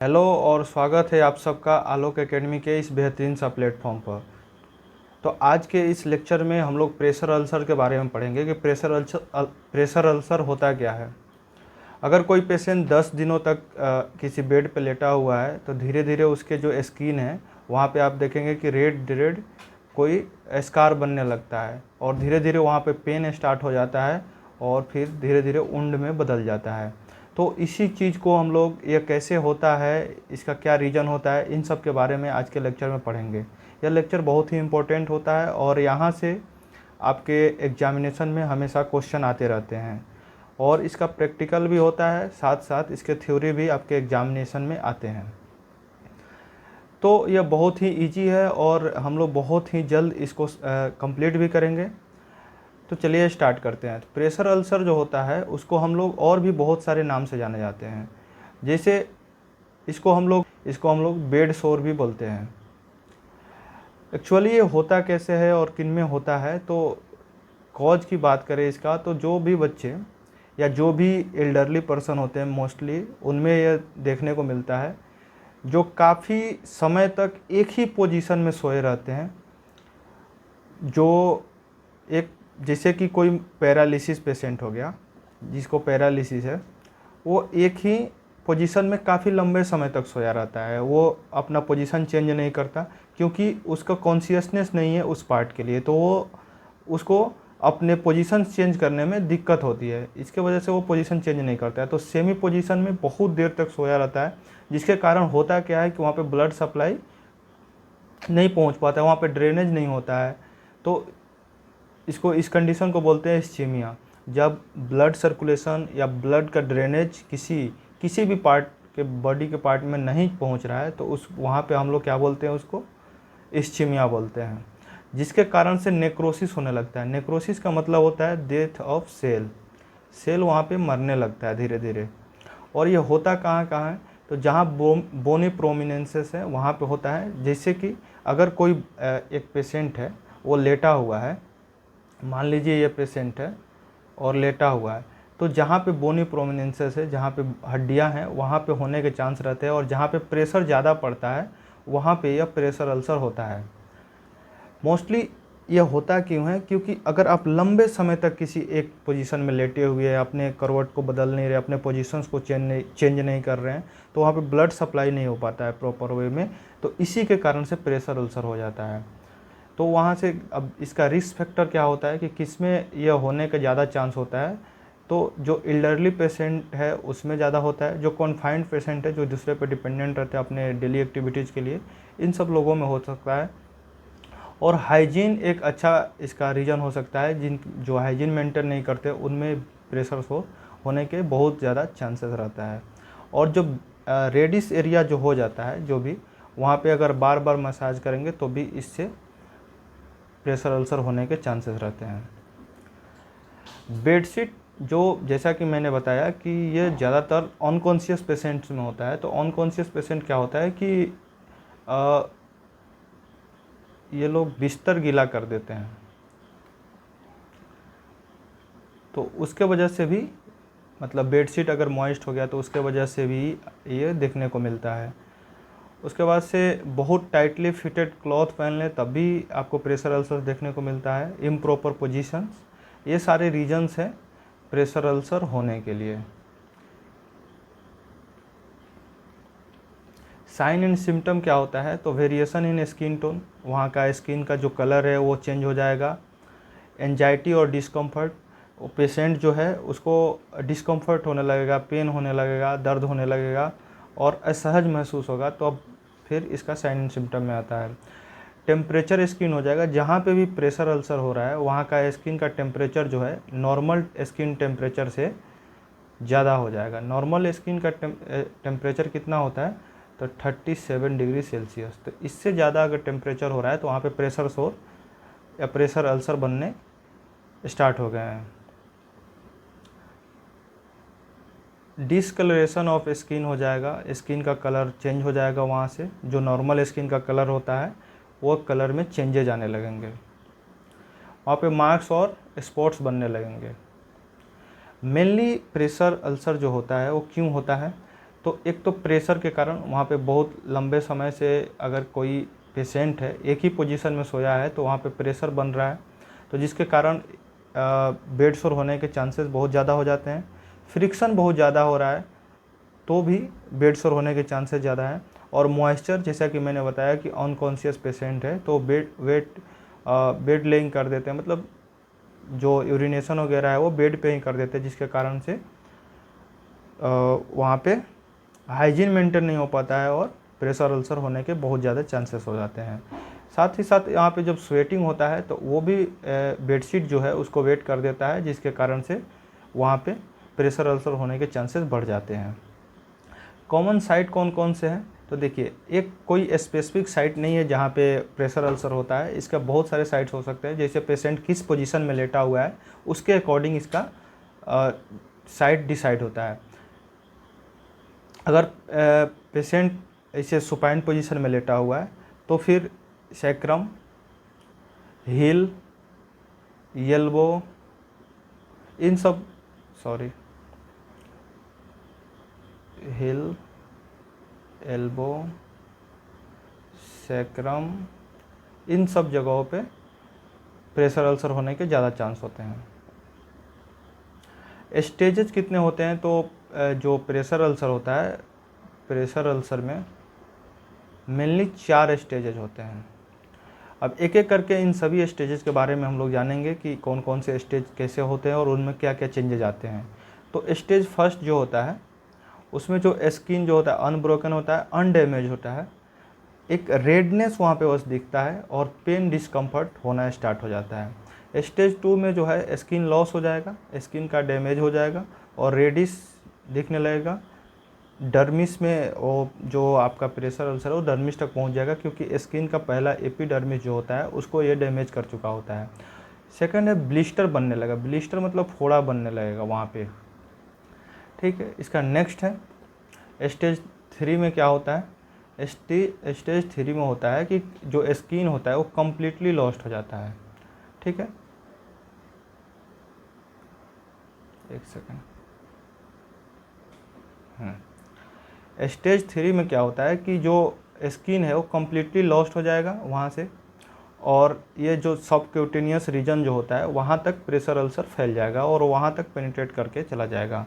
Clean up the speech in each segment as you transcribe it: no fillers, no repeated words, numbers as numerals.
Hello और स्वागत है आप सबका आलोक एकेडमी के इस बेहतरीन सा प्लेटफॉर्म पर। तो आज के इस लेक्चर में हम लोग प्रेशर अल्सर के बारे में पढ़ेंगे कि प्रेशर अल्सर होता क्या है। अगर कोई पेशेंट 10 दिनों तक किसी बेड पर लेटा हुआ है तो धीरे धीरे उसके जो स्किन है वहाँ पे आप देखेंगे कि रेड रेड कोई स्कार बनने लगता है और धीरे धीरे वहाँ पे पेन स्टार्ट हो जाता है और फिर धीरे धीरे वुंड में बदल जाता है। तो इसी चीज़ को हम लोग ये कैसे होता है, इसका क्या रीज़न होता है, इन सब के बारे में आज के लेक्चर में पढ़ेंगे। यह लेक्चर बहुत ही इम्पोर्टेंट होता है और यहाँ से आपके एग्जामिनेशन में हमेशा क्वेश्चन आते रहते हैं और इसका प्रैक्टिकल भी होता है, साथ साथ इसके थ्योरी भी आपके एग्जामिनेशन में आते हैं। तो यह बहुत ही इजी है और हम लोग बहुत ही जल्द इसको कंप्लीट भी करेंगे। तो चलिए स्टार्ट करते हैं। तो प्रेशर अल्सर जो होता है उसको हम लोग और भी बहुत सारे नाम से जाने जाते हैं। जैसे इसको हम लोग बेड सोर भी बोलते हैं। एक्चुअली ये होता कैसे है और किन में होता है, तो कॉज की बात करें इसका, तो जो भी बच्चे या जो भी एल्डरली पर्सन होते हैं मोस्टली उनमें यह देखने को मिलता है, जो काफ़ी समय तक एक ही पोजीशन में सोए रहते हैं। जो एक जैसे कि कोई पैरालिसिस पेशेंट हो गया, जिसको पैरालिसिस है, वो एक ही पोजीशन में काफ़ी लंबे समय तक सोया रहता है। वो अपना पोजीशन चेंज नहीं करता क्योंकि उसका कॉन्शियसनेस नहीं है उस पार्ट के लिए, तो वो उसको अपने पोजीशन चेंज करने में दिक्कत होती है। इसके वजह से वो पोजीशन चेंज नहीं करता है, तो सेमी पोजीशन में बहुत देर तक सोया रहता है, जिसके कारण होता क्या है कि वहाँ पे ब्लड सप्लाई नहीं पहुँच पाता है, वहाँ पे ड्रेनेज नहीं होता है। तो इस कंडीशन को बोलते हैं इस्चीमिया। जब ब्लड सर्कुलेशन या ब्लड का ड्रेनेज किसी भी पार्ट के बॉडी के पार्ट में नहीं पहुंच रहा है, तो उस वहाँ पे हम लोग क्या बोलते हैं, उसको इस्चीमिया बोलते हैं, जिसके कारण से नेक्रोसिस होने लगता है। नेक्रोसिस का मतलब होता है डेथ ऑफ सेल वहाँ पे मरने लगता है धीरे धीरे। और ये होता कहाँ कहाँ है, तो जहाँ बोनी प्रोमिनेंसेस है वहाँ पे होता है। जैसे कि अगर कोई एक पेशेंट है, वो लेटा हुआ है, मान लीजिए ये पेशेंट है और लेटा हुआ है, तो जहाँ पे बोनी प्रोमिनेंसेस है, जहाँ पे हड्डियाँ हैं, वहाँ पे होने के चांस रहते हैं और जहाँ पे प्रेशर ज़्यादा पड़ता है वहाँ पे यह प्रेशर अल्सर होता है। मोस्टली यह होता क्यों है, क्योंकि अगर आप लंबे समय तक किसी एक पोजीशन में लेटे हुए हैं, अपने करवट को बदल नहीं रहे, अपने पोजीशंस को चेंज नहीं कर रहे हैं, तो वहाँ पे ब्लड सप्लाई नहीं हो पाता है प्रॉपर वे में, तो इसी के कारण से प्रेशर अल्सर हो जाता है। तो वहाँ से अब इसका रिस्क फैक्टर क्या होता है कि किस में यह होने का ज़्यादा चांस होता है, तो जो एल्डरली पेशेंट है उसमें ज़्यादा होता है, जो कॉन्फाइंड पेशेंट है, जो दूसरे पर डिपेंडेंट रहते हैं अपने डेली एक्टिविटीज़ के लिए, इन सब लोगों में हो सकता है। और हाइजीन एक अच्छा इसका रीज़न हो सकता है, जो हाइजीन मेंटेन नहीं करते उनमें प्रेशर होने के बहुत ज़्यादा चांसेस रहता है। और जो रेडिश एरिया जो हो जाता है, जो भी वहाँ पे अगर बार बार मसाज करेंगे तो भी इससे प्रेशर अल्सर होने के चांसेस रहते हैं। बेडशीट, जो जैसा कि मैंने बताया कि ये ज़्यादातर अनकॉन्शियस पेशेंट्स में होता है। तो अनकॉन्शियस पेशेंट क्या होता है कि ये लोग बिस्तर गीला कर देते हैं, तो उसके वजह से भी, मतलब बेडशीट अगर मॉइस्ट हो गया तो उसके वजह से भी ये देखने को मिलता है। उसके बाद से बहुत टाइटली फिटेड क्लॉथ पहन लें तब भी आपको प्रेशर अल्सर देखने को मिलता है। इम्प्रॉपर पोजीशंस, ये सारे रीजंस हैं प्रेशर अल्सर होने के लिए। साइन एंड सिम्टम क्या होता है, तो वेरिएशन इन स्किन टोन, वहाँ का स्किन का जो कलर है वो चेंज हो जाएगा। एंजाइटी और डिस्कम्फर्ट, वो पेशेंट जो है उसको डिस्कम्फर्ट होने लगेगा, पेन होने लगेगा, दर्द होने लगेगा और असहज महसूस होगा, तो अब फिर इसका साइन एंड सिम्टम में आता है। टेम्परेचर स्किन हो जाएगा, जहाँ पे भी प्रेशर अल्सर हो रहा है वहाँ का स्किन का टेम्परेचर जो है नॉर्मल स्किन टेम्परेचर से ज़्यादा हो जाएगा। नॉर्मल स्किन का टेम्परेचर कितना होता है, तो 37 डिग्री सेल्सियस। तो इससे ज़्यादा अगर टेम्परेचर हो रहा है तो वहाँ पे प्रेशर सोर या प्रेशर अल्सर बनने स्टार्ट हो गए हैं। डिसकलरेशन ऑफ स्किन हो जाएगा, स्किन का कलर चेंज हो जाएगा, वहाँ से जो नॉर्मल स्किन का कलर होता है वो कलर में चेंजेज आने लगेंगे, वहाँ पे मार्क्स और स्पॉट्स बनने लगेंगे। मेनली प्रेशर अल्सर जो होता है वो क्यों होता है, तो एक तो प्रेशर के कारण वहाँ पे बहुत लंबे समय से अगर कोई पेशेंट है एक ही पोजीशन में सोया है तो वहाँ पे प्रेशर बन रहा है, तो जिसके कारण बेड सोर होने के चांसेस बहुत ज़्यादा हो जाते हैं। फ्रिक्शन बहुत ज़्यादा हो रहा है तो भी बेड सोर होने के चांसेस ज़्यादा हैं। और मॉइस्चर, जैसा कि मैंने बताया कि अनकॉन्शियस पेशेंट है तो बेड लेइंग कर देते हैं, मतलब जो यूरिनेशन वगैरह है वो बेड पे ही कर देते हैं, जिसके कारण से वहाँ पे हाइजीन मेंटेन नहीं हो पाता है और प्रेशर अल्सर होने के बहुत ज़्यादा चांसेस हो जाते हैं। साथ ही साथ यहाँ पे जब स्वेटिंग होता है तो वो भी बेडशीट जो है उसको वेट कर देता है, जिसके कारण से वहाँ पे प्रेशर अल्सर होने के चांसेस बढ़ जाते हैं। कॉमन साइट कौन कौन से हैं, तो देखिए एक कोई स्पेसिफिक साइट नहीं है जहाँ पे प्रेशर अल्सर होता है, इसका बहुत सारे साइट्स हो सकते हैं। जैसे पेशेंट किस पोजीशन में लेटा हुआ है उसके अकॉर्डिंग इसका साइट डिसाइड होता है। अगर पेशेंट ऐसे सुपाइन पोजीशन में लेटा हुआ है तो फिर सैक्रम, हिल, एल्बो, इन सब हिल, एल्बो, सैक्रम, इन सब जगहों पे प्रेशर अल्सर होने के ज़्यादा चांस होते हैं। स्टेजेस कितने होते हैं, तो जो प्रेशर अल्सर होता है, प्रेशर अल्सर में मेनली 4 स्टेजेज होते हैं। अब एक एक करके इन सभी स्टेजेस के बारे में हम लोग जानेंगे कि कौन कौन से स्टेज कैसे होते हैं और उनमें क्या क्या चेंजेज आते हैं। तो स्टेज फर्स्ट जो होता है उसमें जो स्किन जो होता है अनब्रोकन होता है, अनडैमेज होता है, एक रेडनेस वहाँ पे बस दिखता है और पेन डिस्कम्फर्ट होना स्टार्ट हो जाता है। स्टेज 2 में जो है स्किन लॉस हो जाएगा, स्किन का डैमेज हो जाएगा और रेडिश दिखने लगेगा। डर्मिस में वो जो आपका प्रेशर अल्सर है वो डर्मिस तक पहुंच जाएगा, क्योंकि स्किन का पहला एपिडर्मिस जो होता है उसको ये डैमेज कर चुका होता है। सेकंड है ब्लिस्टर बनने लगा, ब्लिस्टर मतलब फोड़ा बनने लगेगा वहाँ पे, ठीक है। इसका नेक्स्ट है स्टेज 3 में क्या होता है, स्टेज 3 में होता है कि जो स्किन होता है वो कम्प्लीटली लॉस्ट हो जाता है, ठीक है। एक सेकेंड। स्टेज 3 में क्या होता है कि जो स्किन है वो कम्प्लीटली लॉस्ट हो जाएगा वहाँ से, और ये जो सबक्यूटेनियस रीजन जो होता है वहाँ तक प्रेशर अल्सर फैल जाएगा और वहाँ तक पेनिट्रेट करके चला जाएगा।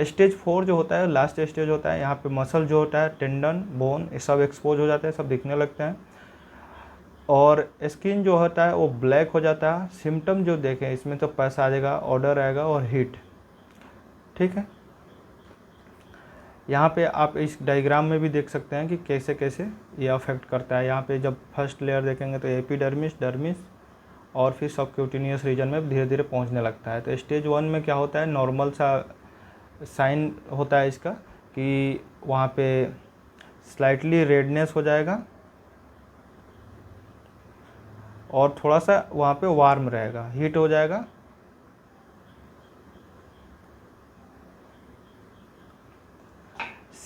स्टेज 4 जो होता है लास्ट स्टेज होता है, यहाँ पे मसल जो होता है, टेंडन, बोन, ये सब एक्सपोज हो जाते हैं, सब दिखने लगते हैं और स्किन जो होता है वो ब्लैक हो जाता है। सिम्टम जो देखें इसमें तो पैसा आ जाएगा, ऑर्डर आएगा और हीट, ठीक है। यहाँ पे आप इस डायग्राम में भी देख सकते हैं कि कैसे कैसे ये अफेक्ट करता है। यहाँ पे जब फर्स्ट लेयर देखेंगे तो एपिडर्मिस, डर्मिस और फिर सबक्यूटेनियस रीजन में धीरे धीरे पहुँचने लगता है। तो स्टेज 1 में क्या होता है, नॉर्मल सा साइन होता है इसका कि वहाँ पे स्लाइटली रेडनेस हो जाएगा और थोड़ा सा वहाँ पे वार्म रहेगा, हीट हो जाएगा।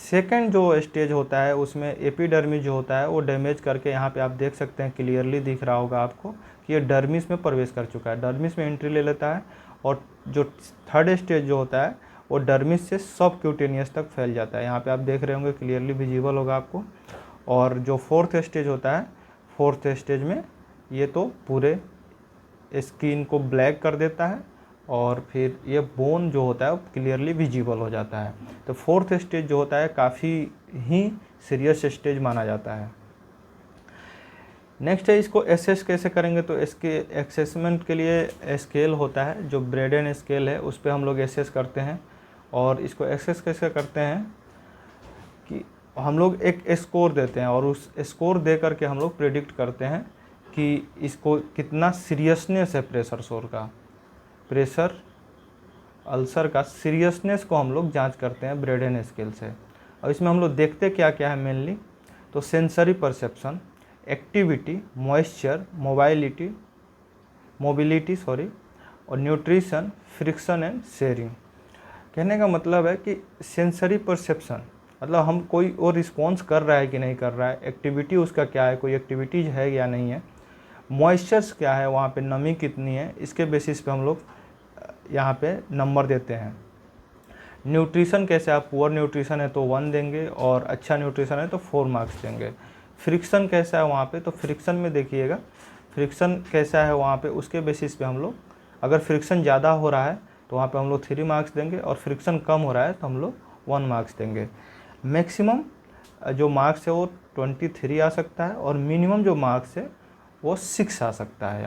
सेकंड जो स्टेज होता है उसमें एपिडर्मिस जो होता है वो डैमेज करके, यहाँ पे आप देख सकते हैं क्लियरली दिख रहा होगा आपको कि ये डर्मिस में प्रवेश कर चुका है, डर्मिस में एंट्री ले लेता है। और जो थर्ड स्टेज जो होता है वो डर्मिस से सबक्यूटेनियस तक फैल जाता है, यहाँ पे आप देख रहे होंगे क्लियरली विजिबल होगा आपको। और जो फोर्थ स्टेज होता है, फोर्थ स्टेज में ये तो पूरे स्किन को ब्लैक कर देता है और फिर ये बोन जो होता है वो क्लियरली विजिबल हो जाता है। तो फोर्थ स्टेज जो होता है काफ़ी ही सीरियस स्टेज माना जाता है। नेक्स्ट है इसको एसेस कैसे करेंगे, तो इसके एसेसमेंट के लिए स्केल होता है जो ब्रेडन स्केल है, उस पर हम लोग एसेस करते हैं। और इसको एसेस कैसे करते हैं कि हम लोग एक स्कोर देते हैं और उस स्कोर दे करके हम लोग प्रेडिक्ट करते हैं कि इसको कितना सीरियसनेस है प्रेशर सोर का, प्रेशर अल्सर का सीरियसनेस को हम लोग जांच करते हैं ब्रेडन स्केल से। और इसमें हम लोग देखते क्या क्या है मेनली, तो sensory perception, activity, moisture, mobility और न्यूट्रिशन, फ्रिक्शन एंड शेयरिंग। कहने का मतलब है कि सेंसरी परसेप्शन मतलब हम कोई और रिस्पॉन्स कर रहा है कि नहीं कर रहा है, एक्टिविटी उसका क्या है, कोई एक्टिविटीज है या नहीं है, मॉइस्चर्स क्या है, वहाँ पे नमी कितनी है, इसके बेसिस पे हम लोग यहाँ पे नंबर देते हैं। न्यूट्रिशन कैसे, आप पुअर न्यूट्रिशन है तो 1 देंगे और अच्छा न्यूट्रिशन है तो 4 मार्क्स देंगे। फ्रिक्शन कैसा है वहाँ पे, तो फ्रिक्शन में देखिएगा फ्रिक्शन कैसा है वहाँ पे, उसके बेसिस पे हम लोग, अगर फ्रिक्शन ज़्यादा हो रहा है तो वहाँ पे हम लोग 3 मार्क्स देंगे और फ्रिक्शन कम हो रहा है तो हम लोग 1 मार्क्स देंगे। मैक्सिमम जो मार्क्स है वो 23 आ सकता है और मिनिमम जो मार्क्स है वो 6 आ सकता है।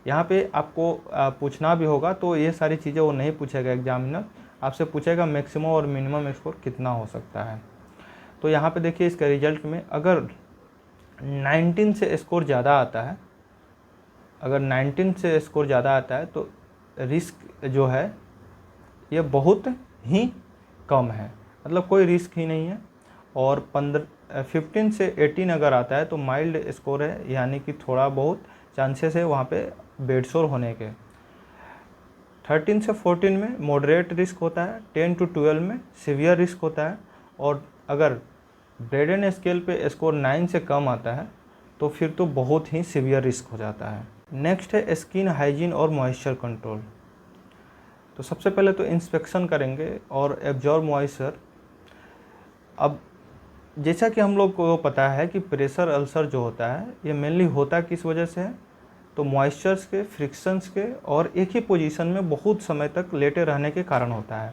यहाँ पे आपको पूछना भी होगा, तो ये सारी चीज़ें वो नहीं पूछेगा एग्जामिनर, आपसे पूछेगा मैक्सिमम और मिनिमम स्कोर कितना हो सकता है। तो यहाँ पे देखिए इसका रिजल्ट में अगर 19 से स्कोर ज़्यादा आता है, अगर 19 से स्कोर ज़्यादा आता है तो रिस्क जो है ये बहुत ही कम है, मतलब कोई रिस्क ही नहीं है। और 15 से 18 अगर आता है तो माइल्ड स्कोर है, यानी कि थोड़ा बहुत चांसेस है वहाँ पे बेड सोर होने के। 13 से 14 में मॉडरेट रिस्क होता है, 10 to 12 में सीवियर रिस्क होता है, और अगर ब्रेडन स्केल पे स्कोर 9 से कम आता है तो फिर तो बहुत ही सीवियर रिस्क हो जाता है। नेक्स्ट है स्किन हाइजीन और मॉइस्चर कंट्रोल। तो सबसे पहले तो इंस्पेक्शन करेंगे और एब्जॉर्ब मॉइस्चर। अब जैसा कि हम लोग को पता है कि प्रेशर अल्सर जो होता है ये मेनली होता किस वजह से है, तो मॉइस्चर्स के, फ्रिक्शंस के और एक ही पोजीशन में बहुत समय तक लेटे रहने के कारण होता है।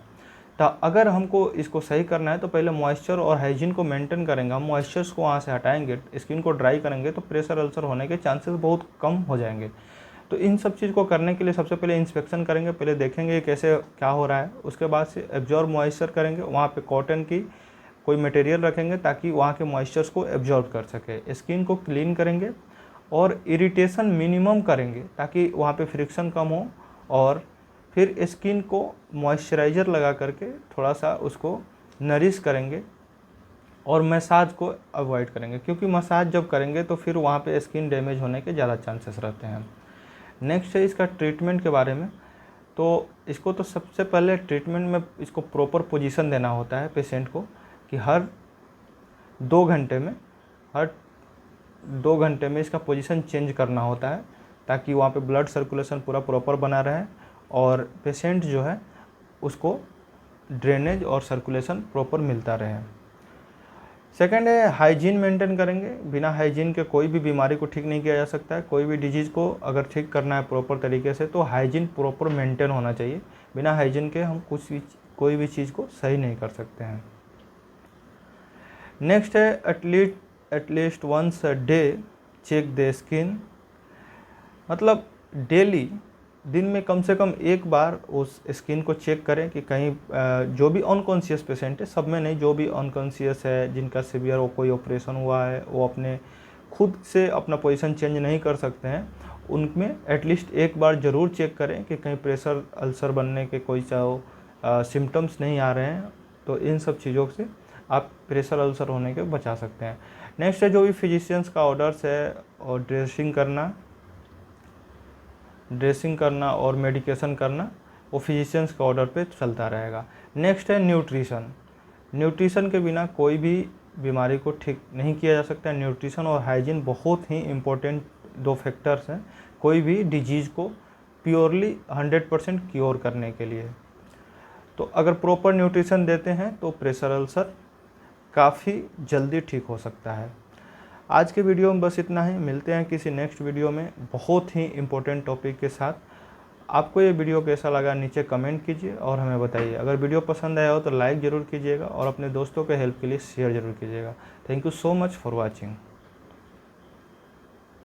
तो अगर हमको इसको सही करना है तो पहले मॉइस्चर और हाइजीन को मेंटेन करेंगे, हम मॉइस्चर्स को वहाँ से हटाएंगे, स्किन को ड्राई करेंगे तो प्रेशर अल्सर होने के चांसेस बहुत कम हो जाएंगे। तो इन सब चीज़ को करने के लिए सबसे पहले इंस्पेक्शन करेंगे, पहले देखेंगे कैसे क्या हो रहा है, उसके बाद से एब्जॉर्ब मॉइस्चर करेंगे, वहाँ पे कॉटन की कोई मटेरियल रखेंगे ताकि वहाँ के मॉइस्चर्स को एब्जॉर्ब कर सके। स्किन को क्लीन करेंगे और इरिटेशन मिनिमम करेंगे ताकि वहाँ पे फ्रिक्शन कम हो, और फिर स्किन को मॉइस्चराइज़र लगा करके थोड़ा सा उसको नरिश करेंगे और मसाज को अवॉइड करेंगे, क्योंकि मसाज जब करेंगे तो फिर वहाँ पे स्किन डैमेज होने के ज़्यादा चांसेस रहते हैं। नेक्स्ट है इसका ट्रीटमेंट के बारे में। तो इसको तो सबसे पहले ट्रीटमेंट में इसको प्रॉपर पोजीशन देना होता है पेशेंट को, कि हर 2 घंटे में इसका पोजीशन चेंज करना होता है ताकि वहाँ पे ब्लड सर्कुलेशन पूरा प्रॉपर बना रहे और पेशेंट जो है उसको ड्रेनेज और सर्कुलेशन प्रॉपर मिलता रहे। सेकंड है हाइजीन मेंटेन करेंगे, बिना हाइजीन के कोई भी बीमारी को ठीक नहीं किया जा सकता है। कोई भी डिजीज़ को अगर ठीक करना है प्रॉपर तरीके से तो हाइजीन प्रॉपर मेंटेन होना चाहिए, बिना हाइजीन के हम कोई भी चीज़ को सही नहीं कर सकते हैं। नेक्स्ट है at least once a day check the skin, मतलब डेली दिन में कम से कम एक बार उस स्किन को चेक करें कि कहीं जो भी अनकॉन्शियस पेशेंट है, सब में नहीं, जो भी अनकॉन्शियस है, जिनका सीवियर वो कोई ऑपरेशन हुआ है, वो अपने खुद से अपना पोजीशन चेंज नहीं कर सकते हैं, उनमें एटलीस्ट एक बार ज़रूर चेक करें कि कहीं प्रेशर अल्सर बनने के कोई सिम्टम्स नहीं आ रहे हैं। तो इन सब चीज़ों से आप प्रेशर अल्सर होने के बचा सकते हैं। नेक्स्ट है जो भी फिजिशियंस का ऑर्डर्स है और ड्रेसिंग करना और मेडिकेशन करना वो फिजिशियंस के ऑर्डर पे चलता रहेगा। नेक्स्ट है न्यूट्रिशन के बिना कोई भी बीमारी को ठीक नहीं किया जा सकता है। न्यूट्रिशन और हाइजीन बहुत ही इम्पोर्टेंट 2 फैक्टर्स हैं कोई भी डिजीज़ को प्योरली 100% क्योर करने के लिए। तो अगर प्रॉपर न्यूट्रिशन देते हैं तो प्रेशर अल्सर काफ़ी जल्दी ठीक हो सकता है। आज के वीडियो में बस इतना ही, मिलते हैं किसी नेक्स्ट वीडियो में बहुत ही इम्पोर्टेंट टॉपिक के साथ। आपको ये वीडियो कैसा लगा नीचे कमेंट कीजिए और हमें बताइए। अगर वीडियो पसंद आया हो तो लाइक ज़रूर कीजिएगा और अपने दोस्तों के हेल्प के लिए शेयर ज़रूर कीजिएगा। Thank you so much for watching.